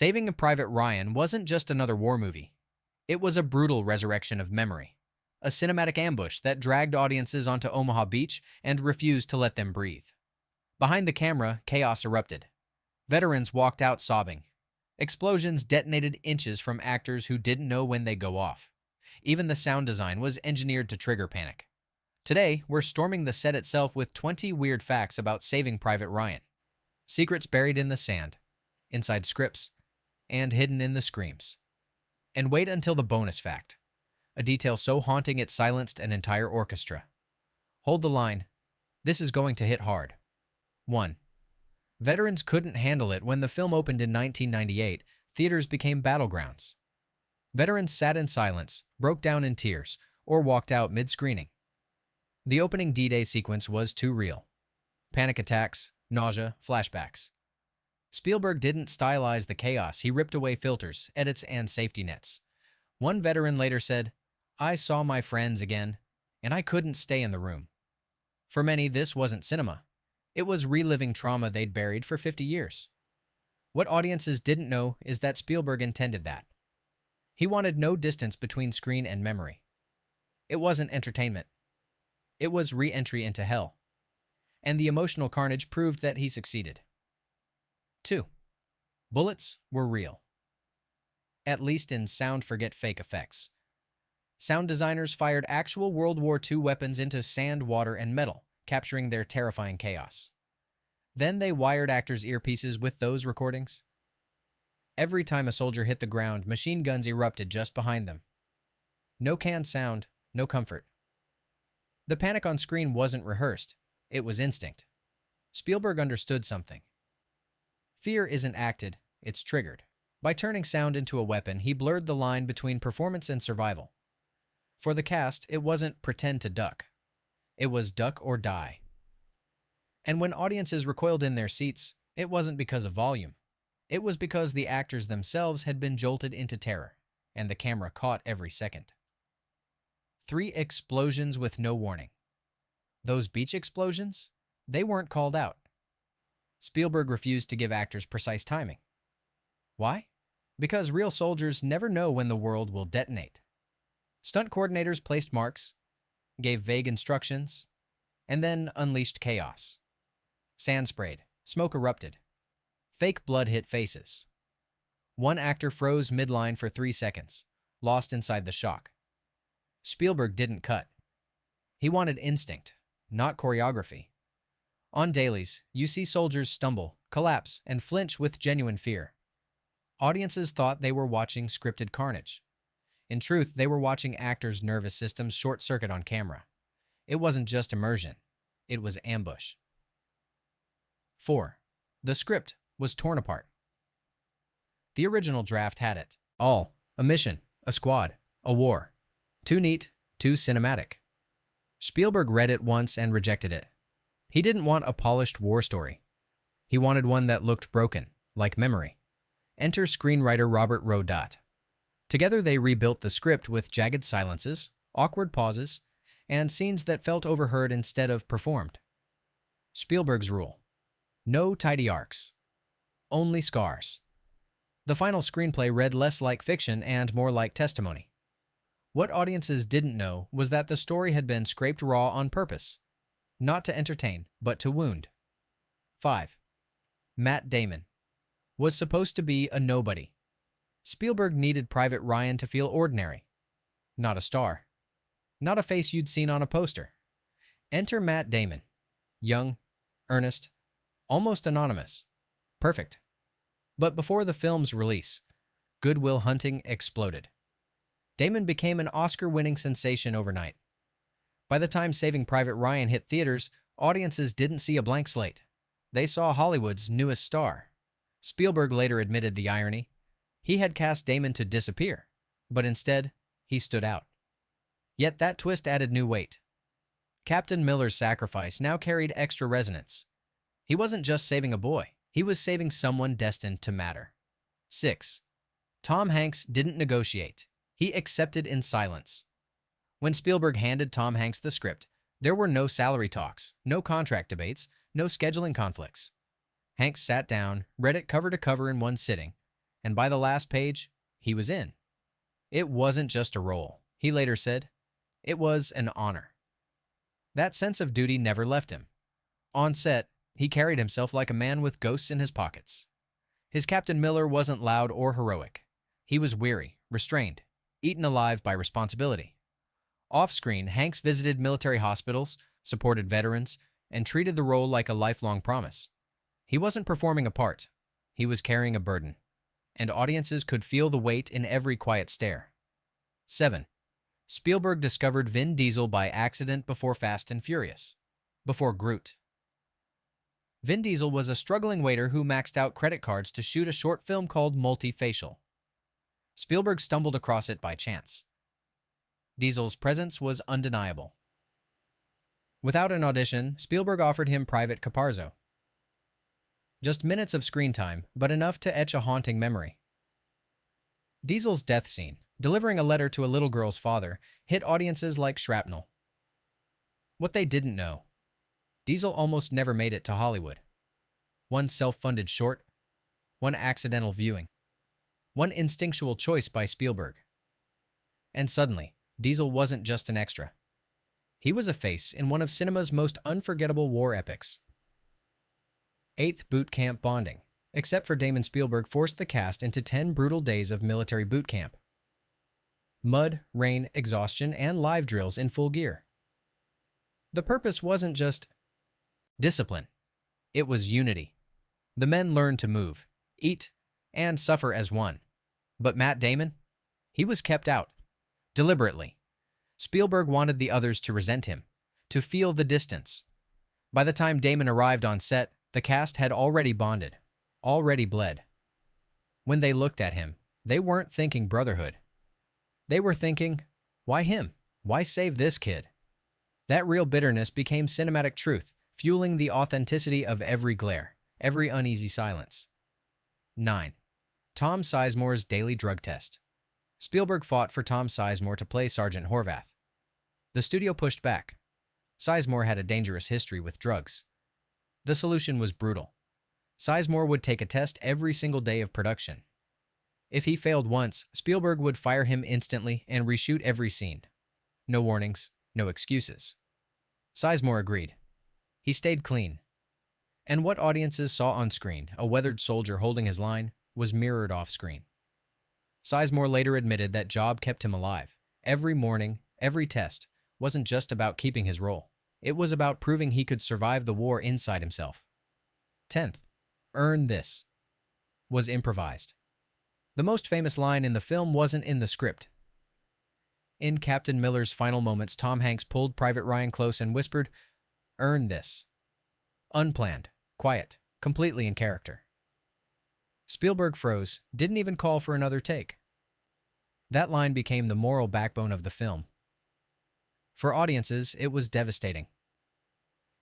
Saving Private Ryan wasn't just another war movie. It was a brutal resurrection of memory, a cinematic ambush that dragged audiences onto Omaha Beach and refused to let them breathe. Behind the camera, chaos erupted. Veterans walked out sobbing. Explosions detonated inches from actors who didn't know when they'd go off. Even the sound design was engineered to trigger panic. Today, we're storming the set itself with 20 weird facts about Saving Private Ryan. Secrets buried in the sand, inside scripts, and hidden in the screams. And wait until the bonus fact, a detail so haunting it silenced an entire orchestra. Hold the line. This is going to hit hard. 1. Veterans couldn't handle it when the film opened in 1998. Theaters became battlegrounds. Veterans sat in silence, broke down in tears, or walked out mid-screening. The opening D-Day sequence was too real. Panic attacks, nausea, flashbacks. Spielberg didn't stylize the chaos. He ripped away filters, edits, and safety nets. One veteran later said, "I saw my friends again, and I couldn't stay in the room." For many, this wasn't cinema. It was reliving trauma they'd buried for 50 years. What audiences didn't know is that Spielberg intended that. He wanted no distance between screen and memory. It wasn't entertainment. It was re-entry into hell. And the emotional carnage proved that he succeeded. 2. Bullets were real. At least in sound, forget fake effects. Sound designers fired actual World War II weapons into sand, water, and metal, capturing their terrifying chaos. Then they wired actors' earpieces with those recordings. Every time a soldier hit the ground, machine guns erupted just behind them. No canned sound, no comfort. The panic on screen wasn't rehearsed. It was instinct. Spielberg understood something. Fear isn't acted, it's triggered. By turning sound into a weapon, he blurred the line between performance and survival. For the cast, it wasn't pretend to duck. It was duck or die. And when audiences recoiled in their seats, it wasn't because of volume. It was because the actors themselves had been jolted into terror, and the camera caught every second. 3 explosions with no warning. Those beach explosions? They weren't called out. Spielberg refused to give actors precise timing. Why? Because real soldiers never know when the world will detonate. Stunt coordinators placed marks, gave vague instructions, and then unleashed chaos. Sand sprayed, smoke erupted. Fake blood hit faces. One actor froze midline for 3 seconds, lost inside the shock. Spielberg didn't cut. He wanted instinct, not choreography. On dailies, you see soldiers stumble, collapse, and flinch with genuine fear. Audiences thought they were watching scripted carnage. In truth, they were watching actors' nervous systems short-circuit on camera. It wasn't just immersion. It was ambush. 4. The script was torn apart. The original draft had it all: a mission, a squad, a war. Too neat, too cinematic. Spielberg read it once and rejected it. He didn't want a polished war story. He wanted one that looked broken, like memory. Enter screenwriter Robert Rowe. Together they rebuilt the script with jagged silences, awkward pauses, and scenes that felt overheard instead of performed. Spielberg's rule: no tidy arcs. Only scars. The final screenplay read less like fiction and more like testimony. What audiences didn't know was that the story had been scraped raw on purpose. Not to entertain, but to wound. 5. Matt Damon was supposed to be a nobody. Spielberg needed Private Ryan to feel ordinary. Not a star. Not a face you'd seen on a poster. Enter Matt Damon. Young, earnest, almost anonymous. Perfect. But before the film's release, Good Will Hunting exploded. Damon became an Oscar-winning sensation overnight. By the time Saving Private Ryan hit theaters, audiences didn't see a blank slate. They saw Hollywood's newest star. Spielberg later admitted the irony. He had cast Damon to disappear, but instead, he stood out. Yet that twist added new weight. Captain Miller's sacrifice now carried extra resonance. He wasn't just saving a boy, he was saving someone destined to matter. 6. Tom Hanks didn't negotiate. He accepted in silence. When Spielberg handed Tom Hanks the script, there were no salary talks, no contract debates, no scheduling conflicts. Hanks sat down, read it cover to cover in one sitting, and by the last page, he was in. It wasn't just a role, he later said. It was an honor. That sense of duty never left him. On set, he carried himself like a man with ghosts in his pockets. His Captain Miller wasn't loud or heroic. He was weary, restrained, eaten alive by responsibility. Off-screen, Hanks visited military hospitals, supported veterans, and treated the role like a lifelong promise. He wasn't performing a part. He was carrying a burden, and audiences could feel the weight in every quiet stare. 7. Spielberg discovered Vin Diesel by accident before Fast and Furious, before Groot. Vin Diesel was a struggling waiter who maxed out credit cards to shoot a short film called Multifacial. Spielberg stumbled across it by chance. Diesel's presence was undeniable. Without an audition, Spielberg offered him Private Caparzo. Just minutes of screen time, but enough to etch a haunting memory. Diesel's death scene, delivering a letter to a little girl's father, hit audiences like shrapnel. What they didn't know: Diesel almost never made it to Hollywood. One self-funded short, one accidental viewing, one instinctual choice by Spielberg. And suddenly, Diesel wasn't just an extra. He was a face in one of cinema's most unforgettable war epics. 8th Boot Camp Bonding. Except for Damon, Spielberg forced the cast into 10 brutal days of military boot camp. Mud, rain, exhaustion, and live drills in full gear. The purpose wasn't just discipline. It was unity. The men learned to move, eat, and suffer as one. But Matt Damon? He was kept out. Deliberately. Spielberg wanted the others to resent him, to feel the distance. By the time Damon arrived on set, the cast had already bonded, already bled. When they looked at him, they weren't thinking brotherhood. They were thinking, why him? Why save this kid? That real bitterness became cinematic truth, fueling the authenticity of every glare, every uneasy silence. 9. Tom Sizemore's daily drug test. Spielberg fought for Tom Sizemore to play Sergeant Horvath. The studio pushed back. Sizemore had a dangerous history with drugs. The solution was brutal. Sizemore would take a test every single day of production. If he failed once, Spielberg would fire him instantly and reshoot every scene. No warnings, no excuses. Sizemore agreed. He stayed clean. And what audiences saw on screen, a weathered soldier holding his line, was mirrored off-screen. Sizemore later admitted that job kept him alive. Every morning, every test, wasn't just about keeping his role. It was about proving he could survive the war inside himself. 10th, Earn This, was improvised. The most famous line in the film wasn't in the script. In Captain Miller's final moments, Tom Hanks pulled Private Ryan close and whispered, "Earn this." Unplanned, quiet, completely in character. Spielberg froze, didn't even call for another take. That line became the moral backbone of the film. For audiences, it was devastating.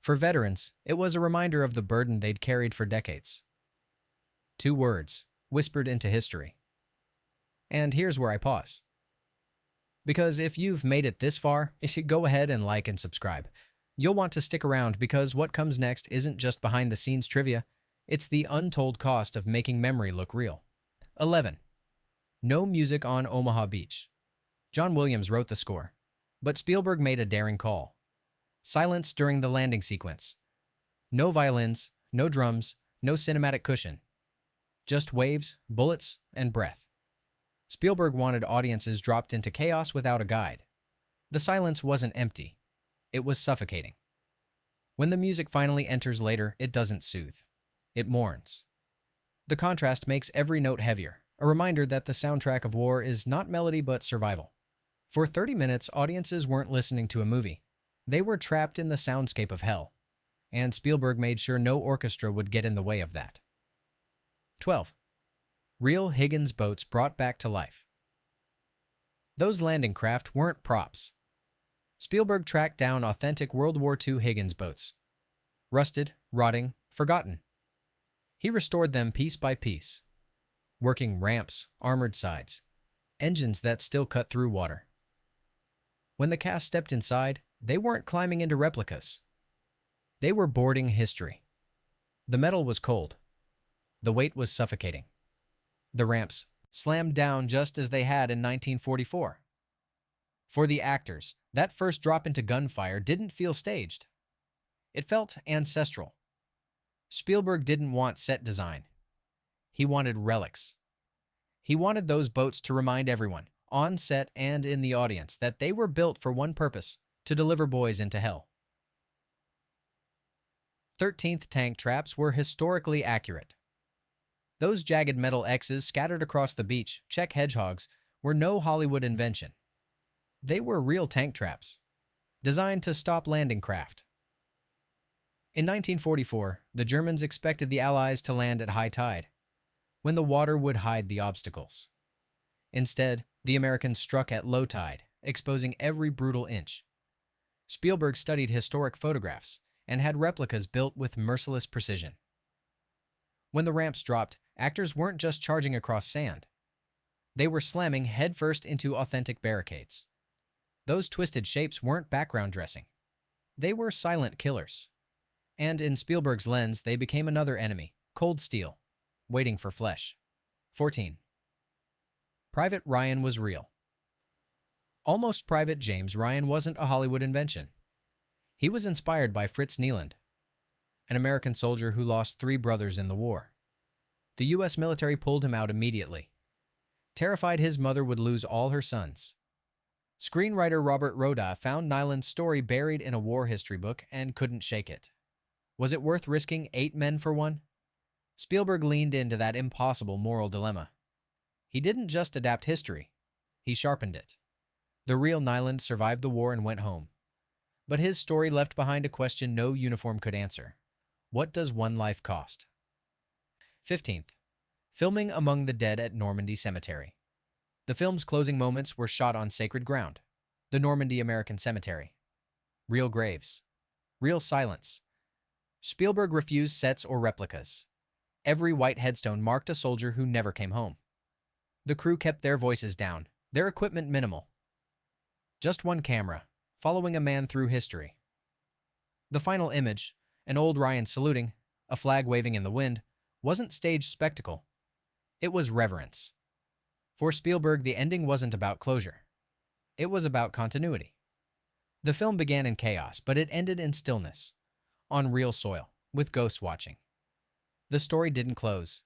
For veterans, it was a reminder of the burden they'd carried for decades. 2 words, whispered into history. And here's where I pause. Because if you've made it this far, go ahead and like and subscribe. You'll want to stick around because what comes next isn't just behind-the-scenes trivia, it's the untold cost of making memory look real. 11. No music on Omaha Beach. John Williams wrote the score, but Spielberg made a daring call. Silence during the landing sequence. No violins, no drums, no cinematic cushion. Just waves, bullets, and breath. Spielberg wanted audiences dropped into chaos without a guide. The silence wasn't empty. It was suffocating. When the music finally enters later, it doesn't soothe. It mourns. The contrast makes every note heavier, a reminder that the soundtrack of war is not melody but survival. For 30 minutes, audiences weren't listening to a movie. They were trapped in the soundscape of hell, and Spielberg made sure no orchestra would get in the way of that. 12. Real Higgins boats brought back to life. Those landing craft weren't props. Spielberg tracked down authentic World War II Higgins boats. Rusted, rotting, forgotten. He restored them piece by piece. Working ramps, armored sides, engines that still cut through water. When the cast stepped inside, they weren't climbing into replicas. They were boarding history. The metal was cold. The weight was suffocating. The ramps slammed down just as they had in 1944. For the actors, that first drop into gunfire didn't feel staged. It felt ancestral. Spielberg didn't want set design. He wanted relics. He wanted those boats to remind everyone, on set and in the audience, that they were built for one purpose: to deliver boys into hell. 13th tank traps were historically accurate. Those jagged metal X's scattered across the beach, Czech hedgehogs, were no Hollywood invention. They were real tank traps, designed to stop landing craft. In 1944, the Germans expected the Allies to land at high tide, when the water would hide the obstacles. Instead, the Americans struck at low tide, exposing every brutal inch. Spielberg studied historic photographs and had replicas built with merciless precision. When the ramps dropped, actors weren't just charging across sand. They were slamming headfirst into authentic barricades. Those twisted shapes weren't background dressing. They were silent killers. And in Spielberg's lens, they became another enemy, cold steel, waiting for flesh. 14. Private Ryan was real. Almost Private James Ryan wasn't a Hollywood invention. He was inspired by Fritz Nieland, an American soldier who lost 3 brothers in the war. The U.S. military pulled him out immediately, terrified his mother would lose all her sons. Screenwriter Robert Roda found Nieland's story buried in a war history book and couldn't shake it. Was it worth risking 8 men for one? Spielberg leaned into that impossible moral dilemma. He didn't just adapt history, he sharpened it. The real Nieland survived the war and went home. But his story left behind a question no uniform could answer. What does one life cost? 15th. Filming among the dead at Normandy Cemetery. The film's closing moments were shot on sacred ground, the Normandy American Cemetery. Real graves. Real silence. Spielberg refused sets or replicas. Every white headstone marked a soldier who never came home. The crew kept their voices down, their equipment minimal. Just one camera, following a man through history. The final image, an old Ryan saluting, a flag waving in the wind, wasn't staged spectacle. It was reverence. For Spielberg, the ending wasn't about closure. It was about continuity. The film began in chaos, but it ended in stillness, on real soil, with ghosts watching. The story didn't close.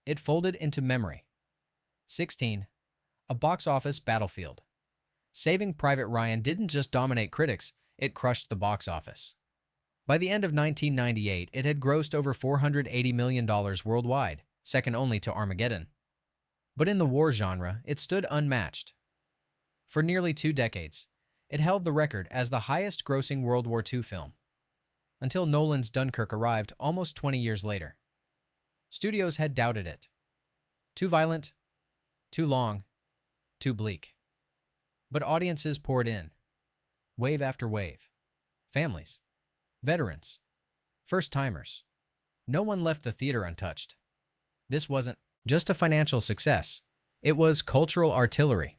It folded into memory. 16. A box office battlefield. Saving Private Ryan didn't just dominate critics, it crushed the box office. By the end of 1998, it had grossed over $480 million worldwide, second only to Armageddon. But in the war genre, it stood unmatched. For nearly 2 decades, it held the record as the highest-grossing World War II film, until Nolan's Dunkirk arrived almost 20 years later. Studios had doubted it. Too violent, too long, too bleak. But audiences poured in, wave after wave. Families, veterans, first-timers. No one left the theater untouched. This wasn't just a financial success. It was cultural artillery,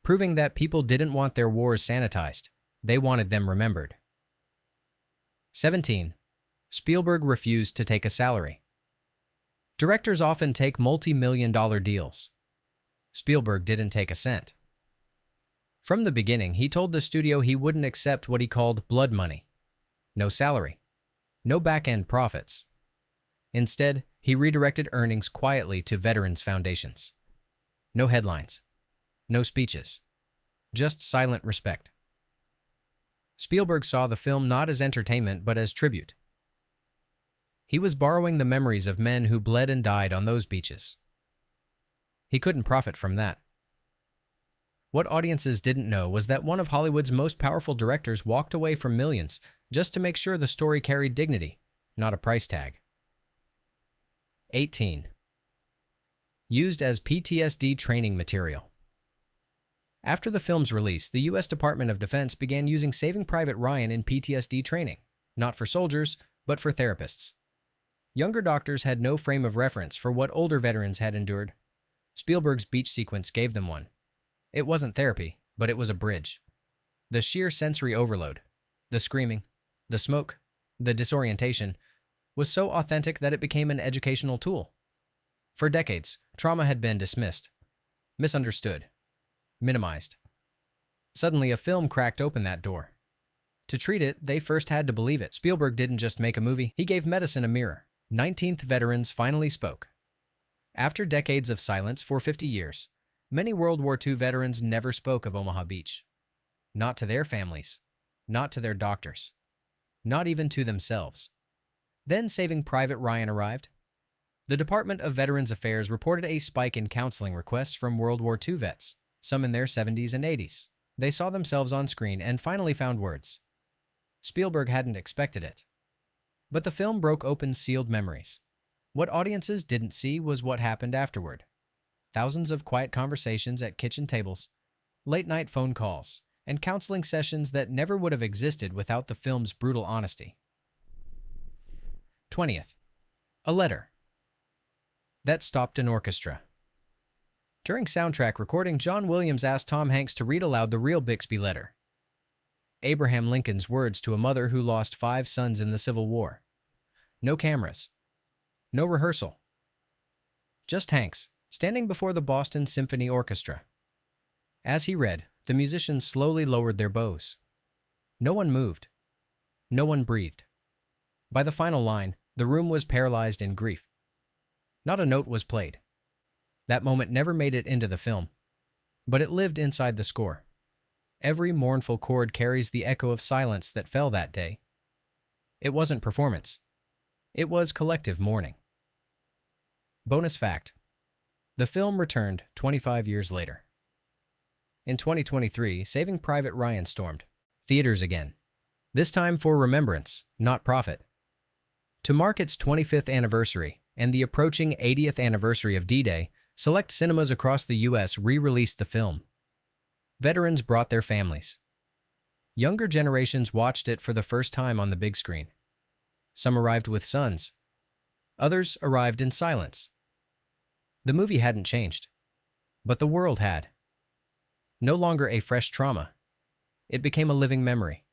proving that people didn't want their wars sanitized. They wanted them remembered. 17. Spielberg refused to take a salary. Directors often take multi-million-dollar deals. Spielberg didn't take a cent. From the beginning, he told the studio he wouldn't accept what he called blood money. No salary. No back-end profits. Instead, he redirected earnings quietly to veterans' foundations. No headlines. No speeches. Just silent respect. Spielberg saw the film not as entertainment but as tribute. He was borrowing the memories of men who bled and died on those beaches. He couldn't profit from that. What audiences didn't know was that one of Hollywood's most powerful directors walked away from millions just to make sure the story carried dignity, not a price tag. 18. Used as PTSD training material. After the film's release, the U.S. Department of Defense began using Saving Private Ryan in PTSD training, not for soldiers, but for therapists. Younger doctors had no frame of reference for what older veterans had endured. Spielberg's beach sequence gave them one. It wasn't therapy, but it was a bridge. The sheer sensory overload, the screaming, the smoke, the disorientation, was so authentic that it became an educational tool. For decades, trauma had been dismissed, misunderstood, minimized. Suddenly, a film cracked open that door. To treat it, they first had to believe it. Spielberg didn't just make a movie, he gave medicine a mirror. 19th veterans finally spoke. After decades of silence for 50 years, many World War II veterans never spoke of Omaha Beach. Not to their families, not to their doctors, not even to themselves. Then Saving Private Ryan arrived. The Department of Veterans Affairs reported a spike in counseling requests from World War II vets, some in their 70s and 80s. They saw themselves on screen and finally found words. Spielberg hadn't expected it. But the film broke open sealed memories. What audiences didn't see was what happened afterward. Thousands of quiet conversations at kitchen tables, late-night phone calls, and counseling sessions that never would have existed without the film's brutal honesty. 20th. A letter that stopped an orchestra. During soundtrack recording, John Williams asked Tom Hanks to read aloud the real Bixby letter. Abraham Lincoln's words to a mother who lost 5 sons in the Civil War. No cameras. No rehearsal. Just Hanks, standing before the Boston Symphony Orchestra. As he read, the musicians slowly lowered their bows. No one moved. No one breathed. By the final line, the room was paralyzed in grief. Not a note was played. That moment never made it into the film, but it lived inside the score. Every mournful chord carries the echo of silence that fell that day. It wasn't performance. It was collective mourning. Bonus fact: the film returned 25 years later. In 2023, Saving Private Ryan stormed theaters again, this time for remembrance, not profit. To mark its 25th anniversary and the approaching 80th anniversary of D-Day, select cinemas across the U.S. re-released the film. Veterans brought their families. Younger generations watched it for the first time on the big screen. Some arrived with sons. Others arrived in silence. The movie hadn't changed, but the world had. No longer a fresh trauma, it became a living memory,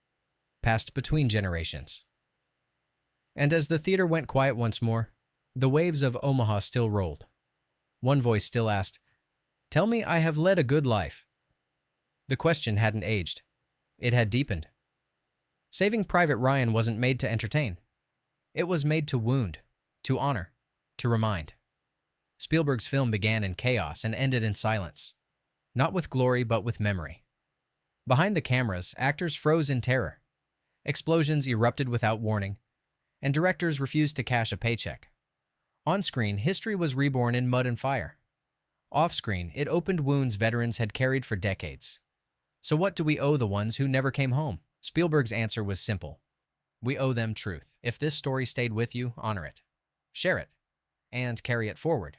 passed between generations. And as the theater went quiet once more, the waves of Omaha still rolled. One voice still asked, "Tell me I have led a good life." The question hadn't aged. It had deepened. Saving Private Ryan wasn't made to entertain. It was made to wound, to honor, to remind. Spielberg's film began in chaos and ended in silence. Not with glory, but with memory. Behind the cameras, actors froze in terror. Explosions erupted without warning, and directors refused to cash a paycheck. On screen, history was reborn in mud and fire. Off screen, it opened wounds veterans had carried for decades. So what do we owe the ones who never came home? Spielberg's answer was simple. We owe them truth. If this story stayed with you, honor it, share it, and carry it forward.